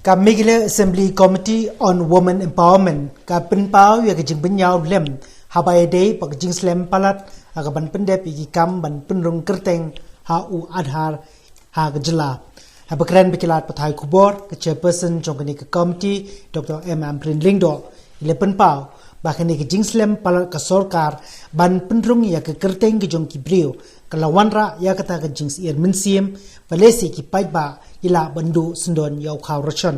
กับ Meghalaya Assembly Committee on Women Empowerment กับเป็นเป้าอยากจะBynñiawเล่มหาใบเดย์ปักจิงสแลมพลัดหากบันเป็นเดปีกิกรรมบันเป็นรงกระเตงหาอูอาธาร์หากjyllaหากบักเรนไปกิลาดปะไทยคูบอร์กับ Chairperson จงกันนี้กับ Committee Dr. M. Amprin do อิเลเป็นเป้าบางนี้กับจิงสแลมพลัดกับSorkarบันเป็นรงอยากกระเตงกับจงกิบริวกับละวันระอยากกระกับจิงเอียร์มินซีมไปเลสิกิไปบ่าIla bandu sendon yau kau racun.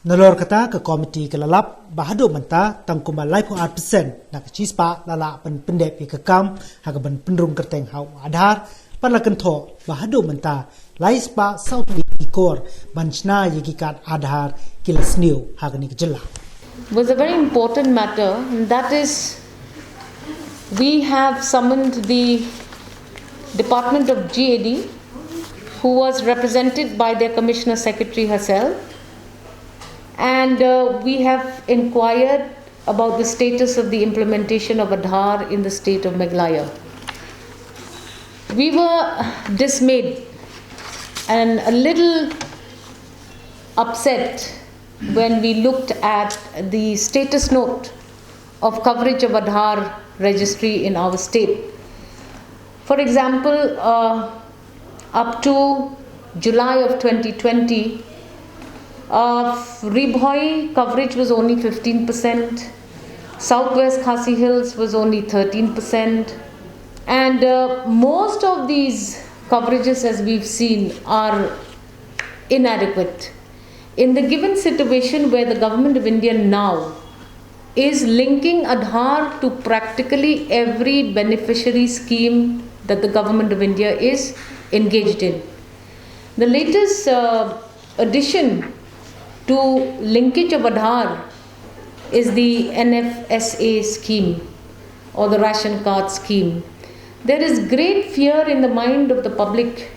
Nalor kata ke komiti kelalap bahadu menta tangkuma lai 4% nak cispa lala pen pendep ke kam hak ban penrung kerteng hau Aadhar parlakan tho bahadu menta lai spa saudi ikor banchna yigikat Aadhar kilas new hak ni jylla. Was a very important matter, and that is we have summoned the Department of GAD, who was represented by their Commissioner Secretary herself, and we have inquired about the status of the implementation of Aadhar in the state of Meghalaya. We were dismayed and a little upset when we looked at the status note of coverage of Aadhar registry in our state. For example, up to July of 2020, Ri coverage was only 15%, Southwest Khasi Hills was only 13%, and most of these coverages, as we've seen, are inadequate. In the given situation where the Government of India now is linking Aadhar to practically every beneficiary scheme that the Government of India is engaged in. The latest addition to linkage of Aadhar is the NFSA scheme or the ration card scheme. There is great fear in the mind of the public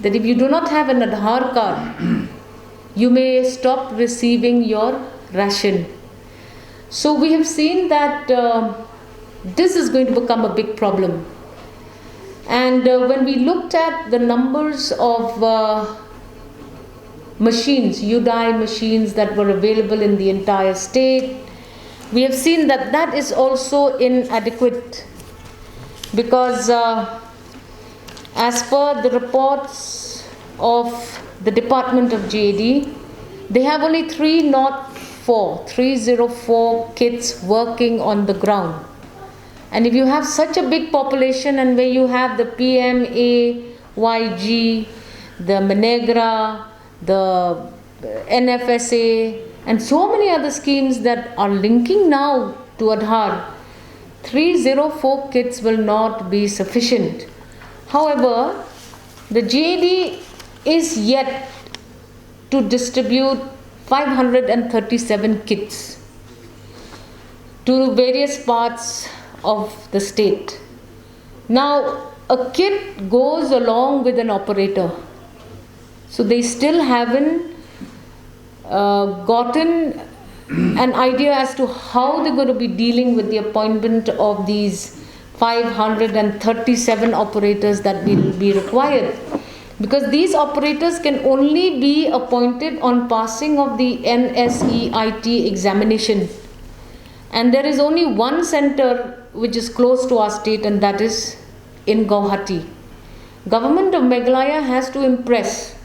that if you do not have an Aadhar card, you may stop receiving your ration. So we have seen that this is going to become a big problem. And when we looked at the numbers of machines, UDI machines that were available in the entire state, we have seen that that is also inadequate because as per the reports of the Department of GAD, they have only 304 kids working on the ground. And if you have such a big population and where you have the PMAYG, the Manegra, the NFSA, and so many other schemes that are linking now to Aadhar, 304 kids will not be sufficient. However, the GAD is yet to distribute 537 kits to various parts of the state. Now, a kit goes along with an operator. So they still haven't gotten an idea as to how they're going to be dealing with the appointment of these 537 operators that will be required. Because these operators can only be appointed on passing of the NSEIT examination. And there is only one center which is close to our state, and that is in Guwahati. Government of Meghalaya has to impress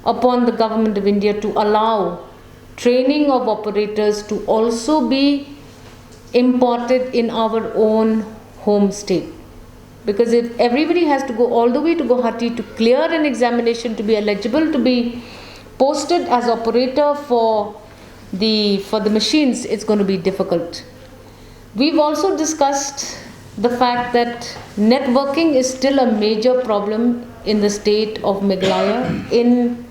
upon the Government of India to allow training of operators to also be imported in our own home state. Because if everybody has to go all the way to Guwahati to clear an examination to be eligible to be posted as operator for the machines, it's going to be difficult. We've also discussed the fact that networking is still a major problem in the state of Meghalaya, in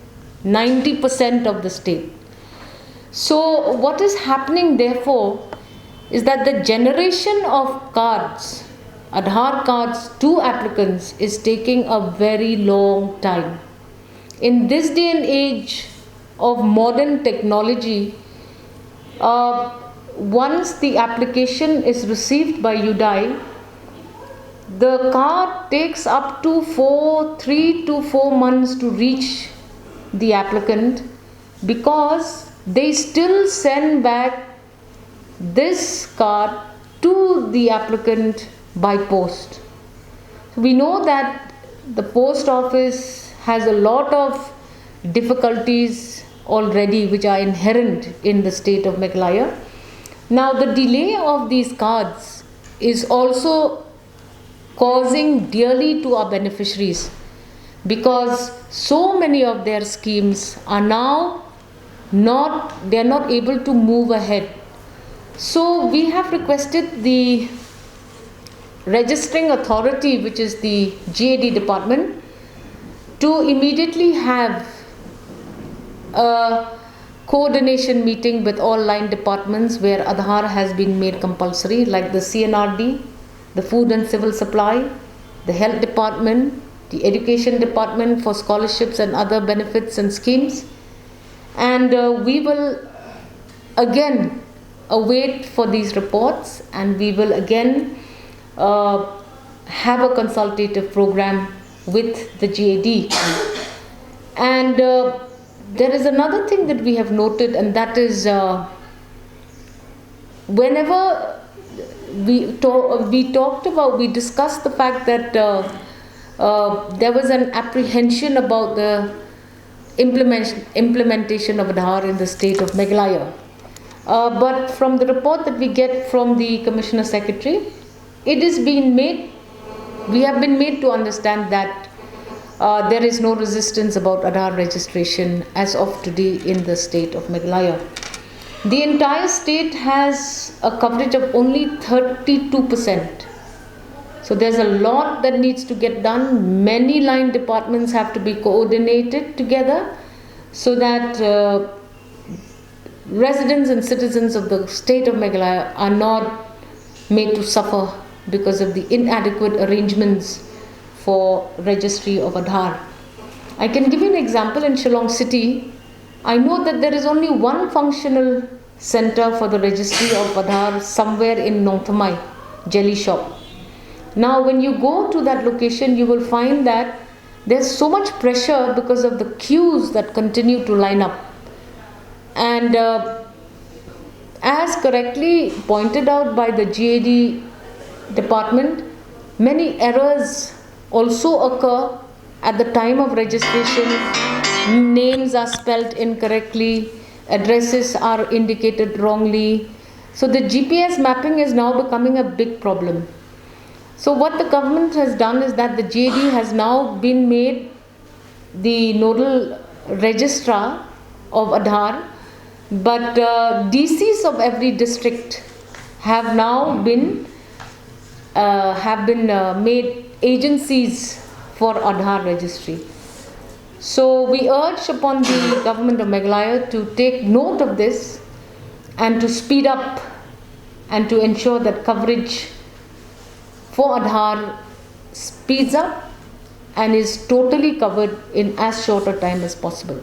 90% of the state. So what is happening therefore is that the generation of cards, Aadhar cards to applicants, is taking a very long time. In this day and age of modern technology, once the application is received by UDI, the card takes up to 3 to 4 months to reach the applicant, because they still send back this card to the applicant by post. We know that the post office has a lot of difficulties already which are inherent in the state of Meghalaya. Now the delay of these cards is also causing dearly to our beneficiaries, because so many of their schemes are now they are not able to move ahead. So we have requested the registering authority, which is the GAD department, to immediately have a coordination meeting with all line departments where Aadhar has been made compulsory, like the CNRD, the Food and Civil Supply, the Health Department, the Education Department for scholarships and other benefits and schemes. And we will again await for these reports, and we will again have a consultative program with the GAD. And there is another thing that we have noted, and that is whenever we discussed the fact that there was an apprehension about the implementation of Aadhar in the state of Meghalaya. But from the report that we get from the Commissioner Secretary, we have been made to understand that there is no resistance about Aadhar registration as of today in the state of Meghalaya. The entire state has a coverage of only 32%. So there's a lot that needs to get done. Many line departments have to be coordinated together so that residents and citizens of the state of Meghalaya are not made to suffer because of the inadequate arrangements for registry of Aadhar. I can give you an example. In Shillong city, I know that there is only one functional center for the registry of Aadhar somewhere in Nongthamai, jelly shop. Now when you go to that location, you will find that there's so much pressure because of the queues that continue to line up. And as correctly pointed out by the GAD department, many errors also occur at the time of registration. Names are spelled incorrectly, addresses are indicated wrongly. So the GPS mapping is now becoming a big problem. So what the government has done is that the GAD has now been made the nodal registrar of Aadhar, but DCs of every district have now been made agencies for Aadhar registry. So we urge upon the government of Meghalaya to take note of this and to speed up and to ensure that coverage for Aadhar speeds up and is totally covered in as short a time as possible.